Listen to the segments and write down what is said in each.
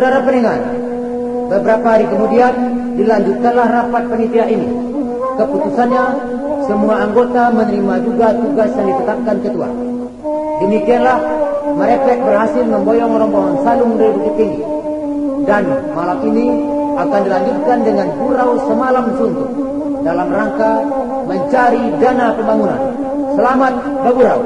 Saudara pendengar, beberapa hari kemudian dilanjutkanlah rapat panitia ini. Keputusannya, semua anggota menerima juga tugas yang ditetapkan ketua. Demikianlah Marepek berhasil memboyong rombongan Salung dari Bukit Tinggi. Dan malam ini akan dilanjutkan dengan gurau semalam suntuk dalam rangka mencari dana pembangunan. Selamat bergurau.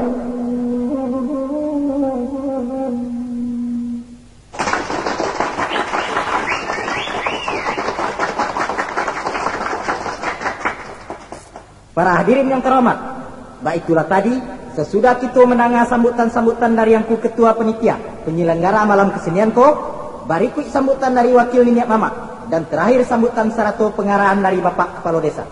Para hadirin yang terhormat, baiklah tadi sesudah kita mendengar sambutan-sambutan dari Angku Ketua Penitia penyelenggara malam kesenian ko, berikut sambutan dari Wakil Niniak Mamat, dan terakhir sambutan serato pengarahan dari Bapak Kepala Desa.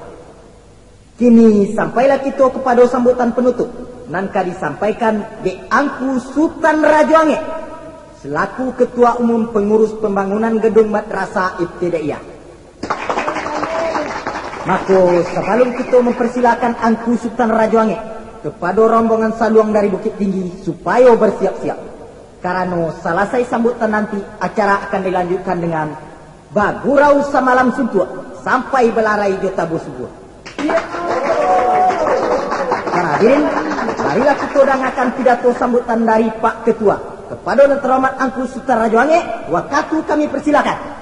Kini sampailah kita kepada sambutan penutup, nanka disampaikan di Angku Sultan Rajoange selaku Ketua Umum Pengurus Pembangunan Gedung Madrasah Ibtidaiyah. Maka sebelum kita mempersilakan Angku Sultan Rajoange kepada rombongan Saluang dari Bukit Tinggi supaya bersiap-siap. Karena selesai sambutan nanti acara akan dilanjutkan dengan bagurau samalam suntuk sampai belarai jotabu subuh. Para hadirin, marilah kita dengarkan pidato sambutan dari Pak Ketua kepada yang terhormat Angku Sultan Rajoange. Waktu kami persilakan.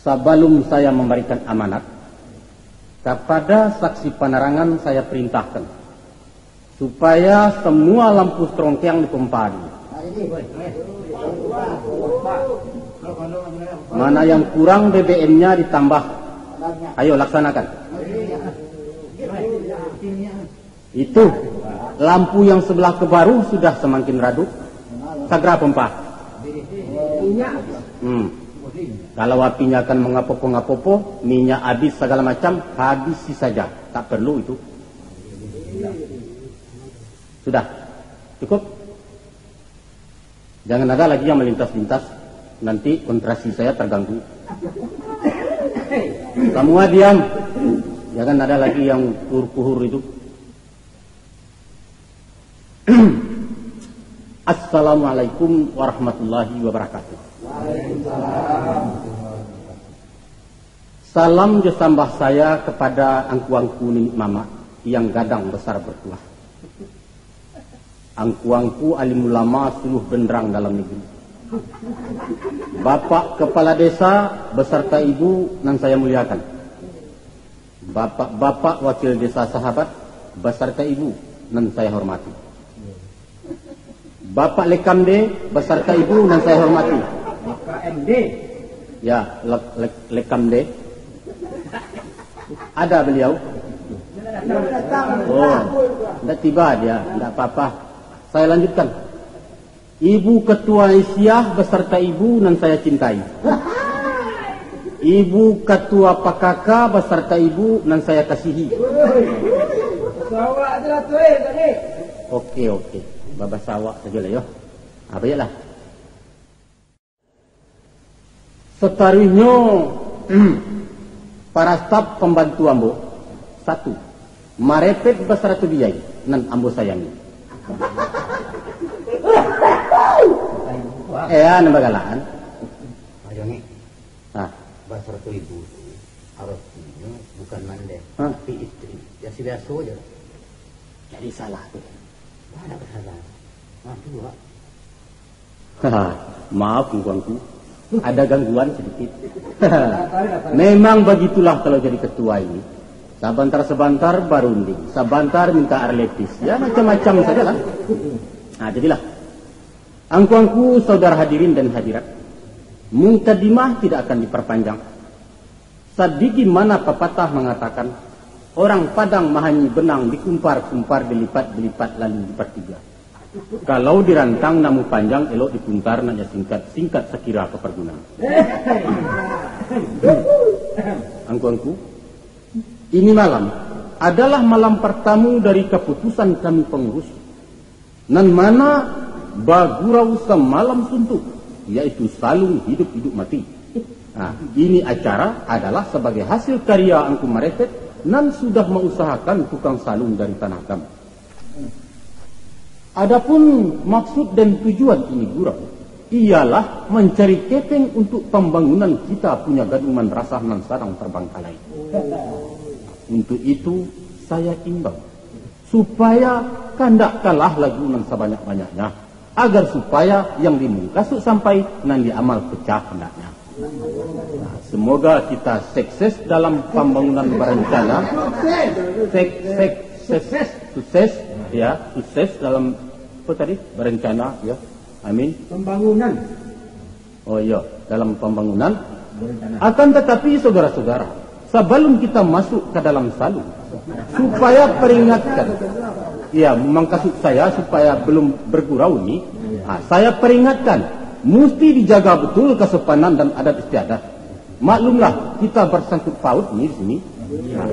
Sebelum saya memberikan amanat, kepada saksi penerangan saya perintahkan supaya semua lampu strongkeang dipempadi. Mana yang kurang BBM-nya ditambah. Ayo laksanakan. Itu lampu yang sebelah ke baru sudah semakin redup. Segera pempah. Kalau apinya akan mengapopo-ngapopo, minyak habis segala macam, habisi saja. Tak perlu itu. Sudah, cukup. Jangan ada lagi yang melintas-lintas. Nanti konsentrasi saya terganggu. Semua diam. Jangan ada lagi yang kuhur-kuhur itu. Assalamualaikum warahmatullahi wabarakatuh. Salam jasambah saya kepada angku-angku Ninik Mama yang gadang besar bertuah. Angku-angku alim ulama suluh benderang dalam negeri. Bapak Kepala Desa beserta Ibu yang saya muliakan. Bapak-bapak Wakil Desa Sahabat beserta Ibu yang saya hormati. Bapak Lekamde beserta Ibu yang saya hormati. KMD. Ya, Lekamde. Ada beliau? Oh, tidak tiba dia, tidak apa-apa. Saya lanjutkan. Ibu Ketua Isyah beserta Ibu yang saya cintai. Ibu Ketua PKK beserta Ibu yang saya kasihi. Oke. Babas sawak saja lah yo. Apa ya lah. Setaruhnya para staf pembantu ambo. 1. Marepet beserta biaya nan ambo sayangi. Nambagalaan. Rajoange. Beserta Ibu artinya bukan mande, tapi istri. Ya biasa aja. Jadi salah tuh. Ada kesalahan. Dua. Maaf gangguanku. Ada gangguan sedikit. Memang begitulah kalau jadi ketua ini. Sebentar barunding, sebentar minta arletis. Ya macam-macam saja lah. Nah jadilah. Angku-angku saudara hadirin dan hadirat. Mukadimah tidak akan diperpanjang. Sedikit mana pepatah mengatakan, orang Padang mahanyi benang dikumpar-kumpar, dilipat-dilipat lalu dipertiga. Kalau dirantang namu panjang, elok dipuntar nanya singkat sekira keperguna. Angku-angku, ini malam adalah malam pertama dari keputusan kami pengurus. Nan mana bagurau semalam suntuk, yaitu salung hidup-hidup mati. Nah, ini acara adalah sebagai hasil karya Angku Marepet nan sudah mengusahakan tukang salung dari tanah kami. Adapun maksud dan tujuan ini gurau ialah mencari kepeng untuk pembangunan kita punya gadungan rasah nan sarang terbangkalai. Untuk itu saya imbau supaya kandak kalah lagu nan sebanyak-banyaknya, agar supaya yang dimungkasuk sampai nan diamal pecah hendaknya. Nah, semoga kita sukses dalam pembangunan berencana. Sukses dalam apa tadi? Berencana, ya. Amin. Pembangunan. Oh iya, dalam pembangunan. Akan tetapi saudara-saudara, sebelum kita masuk ke dalam salung, supaya peringatkan. Ya, memang kasut saya supaya belum bergurau ini, saya peringatkan, mesti dijaga betul kesopanan dan adat istiadat. Maklumlah, kita bersangkut paut ini di sini. Nah,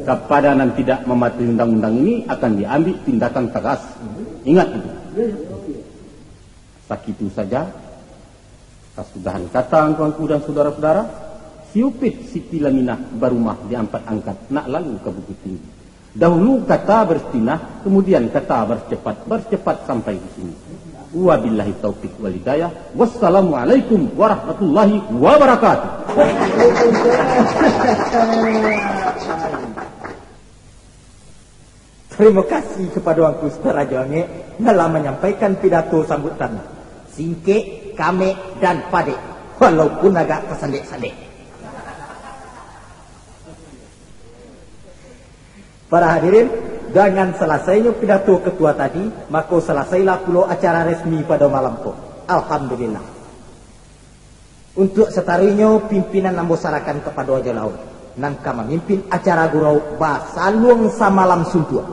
kepada yang tidak mematuhi undang-undang ini akan diambil tindakan tegas. Ingat itu. Sakitu saja. Kesudahan kata angkuanku dan saudara-saudara, siupit Siti Laminah barumah diangkat angkat nak lalu ke Bukit Tinggi. Dahulu kata berstinah, kemudian kata bercepat sampai di sini. Wabillahi taufiq wal hidayah. Wassalamualaikum warahmatullahi wabarakatuh. Terima kasih kepada Wangku Sutaraja Wange dalam menyampaikan pidato sambutan. Singke, kame, dan pade, walaupun agak kesandek-sandek. Para hadirin, dengan selesainya pidato ketua tadi, maka selesailah pula acara resmi pada malam itu. Alhamdulillah. Untuk setarinya pimpinan nambosarakan kepada wajah laut. Nangka memimpin acara gurau basaluang samalam suntua.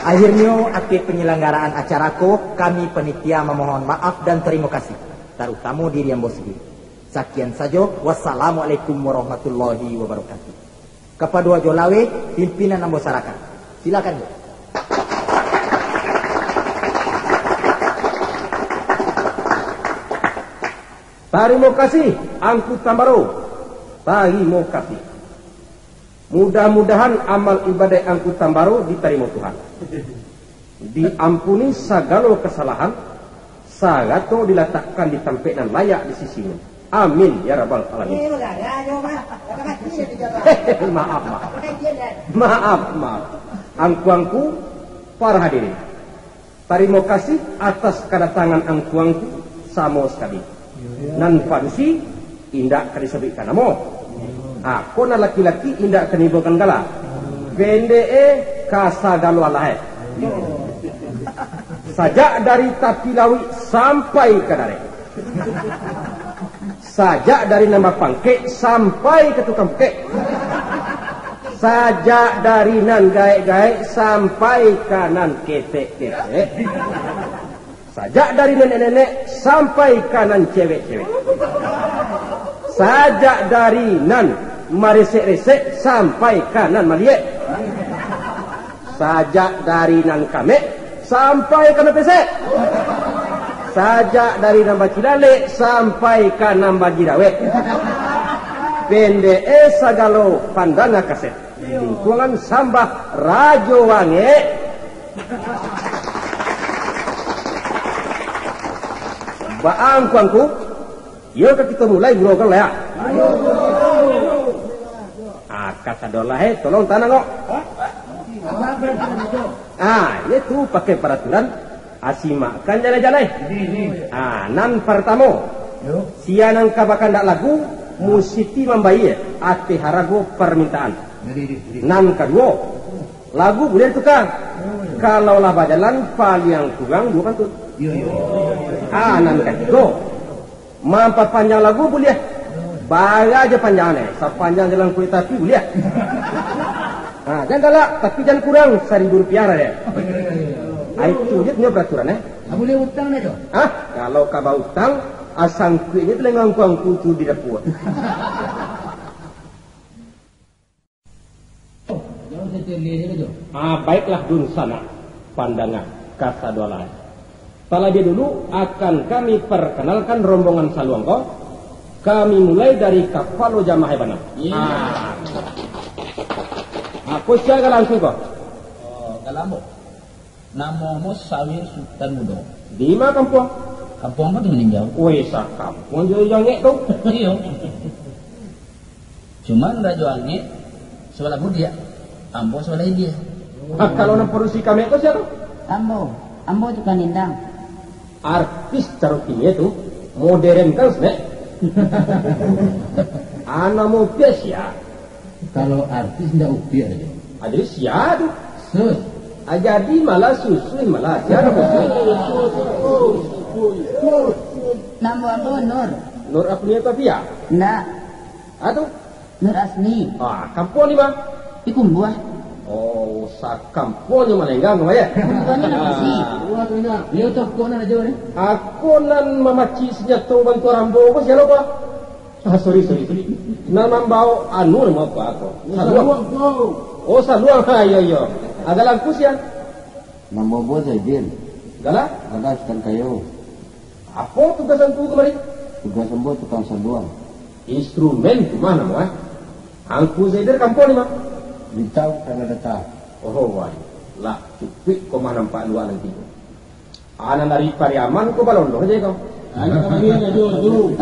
Akhirnya akhir penyelenggaraan acaraku, kami panitia memohon maaf dan terima kasih, terutama diri yang bos sendiri. Sekian saja. Wassalamualaikum warahmatullahi wabarakatuh. Kepada wajah lawe, pimpinan nambosarakan. Silakan. Terima kasih angkutan baru. Terima kasih. Mudah-mudahan amal ibadah angkutan baru diterima Tuhan. Diampuni segala kesalahan, sagato diletakkan di tempat yang layak di sisinya. Amin ya rabbal alamin. Maaf. Angkuangku, para hadirin, terima kasih atas kedatangan angkuangku sama sekali. Nan padusi indak kadisebutkan namo. Aku na laki-laki indak kenibokan gala. Bende kasagalo alahe. Sajak dari Tapilawi sampai ke Dare. Sajak dari nama Pangke sampai ke tukang peke. Sajak dari nan gaek-gaek sampai ke nan ketek-ketek. Sajak dari nenek-nenek sampai kanan cewek-cewek. Sajak dari nan maresek-resek sampai kanan maliek. Sajak dari nan kamek sampai kanan pesek. Sajak dari nan bacilale sampai kanan bajidawek. Pende sagalo pandana kaset. Lingkungan sambah Rajo Wange. Baangkuangku, yuk kita mulai grogan lah ya. Kata dolah tolong tanah kok. Itu pakai peraturan asimakan jalan-jalan. Nan pertama, sianang kabakan dak lagu musiti membayar ati harago permintaan. Nan kedua, lagu boleh tukang. Kalau lah bajalan paling kurang 2 kantut. Nan ketiga, mampat panjang lagu boleh. Bayar aja panjangnya, sepanjang jalan kereta api boleh. Jangan galak, tapi jangan kurang 1.000 rupiah lah ya. Itu je punya peraturan Boleh utang tu? Kalau kau utang, asang kuihnya telengang kuangku tu di dapur. Baiklah dun sana pandangan kasa dua lain. Terlebih dulu akan kami perkenalkan rombongan Saluangko. Kami mulai dari Kapalo Jamaah Banam. Aku siaga langsung kok. kalamo. Namo mo Sawir Sultan Mudo. Di mana kampung? Kampung apa tu meninjau? Weh, sa kampung je yang ngek tu. Iyo. Cuman Raja Angit sebelah Budia, Ambo sebelah India. Kalau nak produksi kami tu siapa? Ambo tukang nindang. Artis carutinya tu modern kan sih? Anak mau biasa. Kalau artis ndak upi ada. Ada siapa tu? Sus. Jadi malah susun malah siapa Namo Ambo Nur. Nur Afnia tapi ya? Ndak. Aduh. Nur Asni. Kampung ni mah? Ikumbuah. Oh, sa kampung ni mana enggak ya? Kumbuahnya nak sih. Wah, tengah. Dia tak kau nak aja ni. Aku nan memaci senjata bantu rambo apa siapa lupa? Sorry. Nan bau anu nama apa aku? Saluang. Oh, saluang. Iya. Agak langkus ya? Nama bos Aidil. Galak? Ada setan kayu. Apa tugasan tu kemarin? Tugas sembuh tukang saluang. Instrumen tu mana mah? Angku Zaider kampung ni mah? Ditau karena datang. Oh, wah. Lah, cupik kau mana nampak luar nanti. Anak dari Pariaman kau balon loh aja kau. Anak kami yang ada dulu.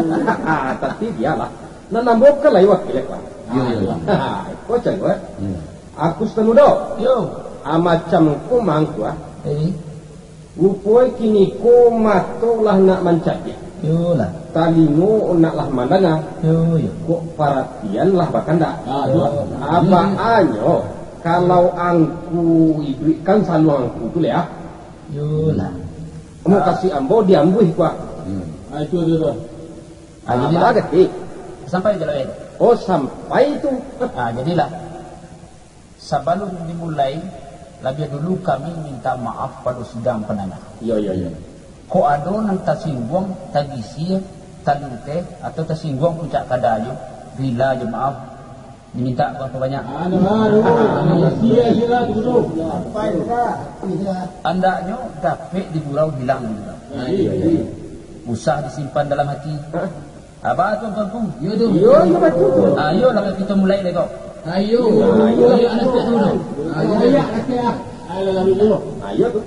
Tapi dia lah. Nan nambok kan lah wakil pak. Yo. Kau cakap? Aku setemu do. Yo. Macam ku mangku Eh. Upoi kini ko matolah nak mencari. Yo lah. Talingo naklah mandanga. Yo. Kok perhatian lah bahkan dak. Apa Hmm. anyo kalau angku iberikan saluangku tu ya. Yo lah. Kamu kasih ambo diambuh kuah. Itu dia. Jadilah ketik. Sampai jalan itu. Oh sampai itu. Jadilah sebelum dimulai lebih dulu kami minta maaf pada sidang penanya. Yo. Ko ado nang tasingguang tagisi talute atau tasingguang puncak kadayo bila je maaf diminta berapa banyak. Sia dulu. Andaknya dapat di gurau hilang juga. Usah disimpan dalam hati. Apa tuan-tuanku? Yo tu. Yo betul. Ayo lah kita mulai deh kok. Ayo anak siap dulu. Ayo dulu. Ayo tu.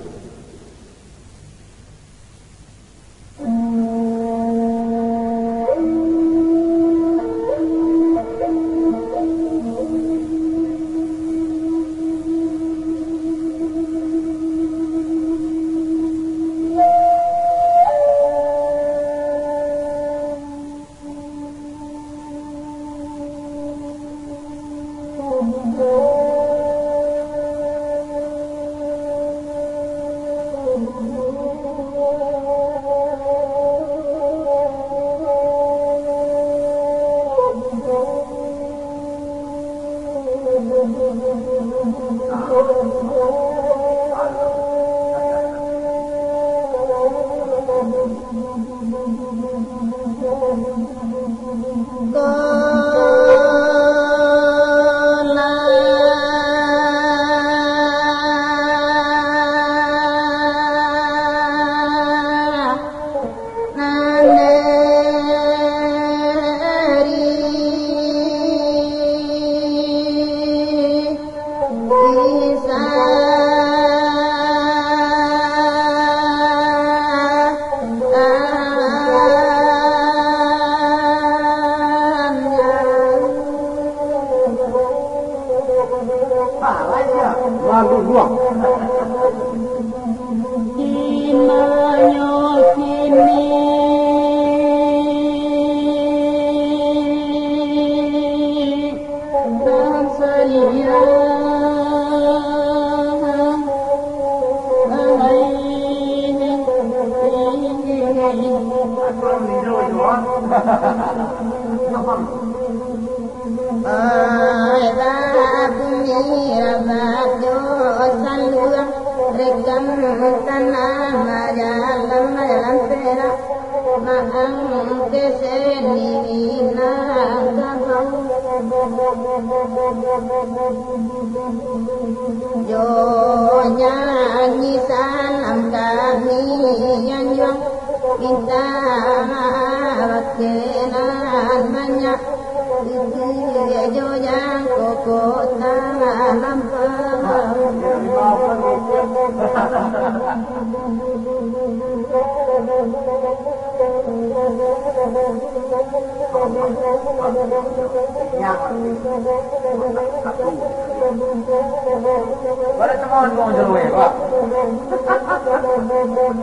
Wala teman kau jeruwe, Pak.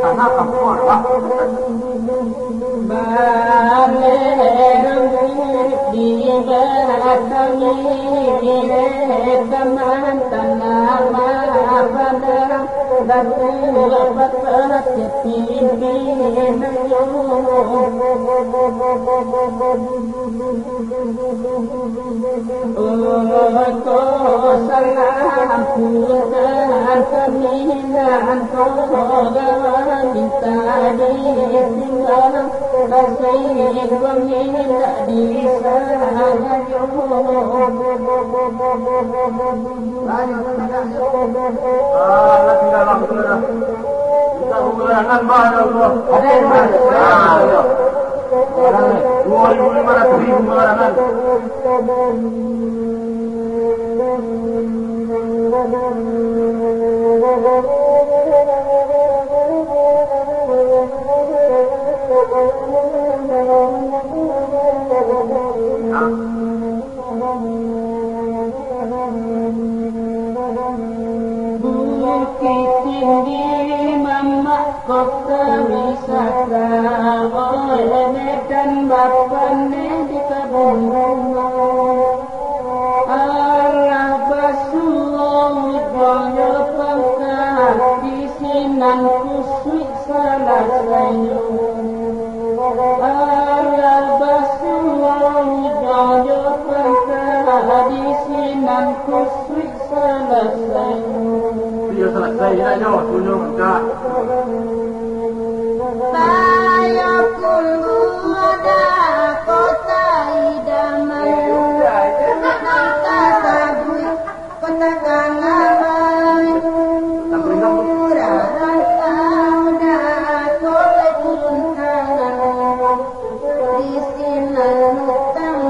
Anak kamu, Pak. Kota wisata oleh dan bapaknya di kebun Allah basuh widaya pangkat di sinan kusuk salah sayu Allah basuh widaya pangkat di sinan kusuk salah sayu Dia selesai aja, tunjuk enggak. Saya kulu ada kota idaman kota sabui kota kangaman murahan sauda kota turun tangan di sinan utang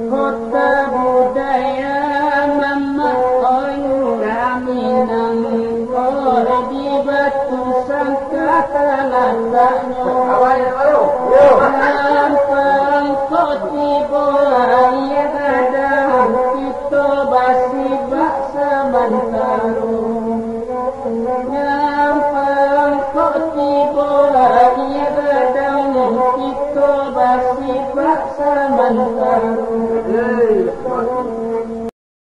Kota budaya mama minang kore di batu sangka talatanya Lampang koti boaya kadang kita basi baksa bantaru Lampang koti boaya kadang kita basi baksa bantaru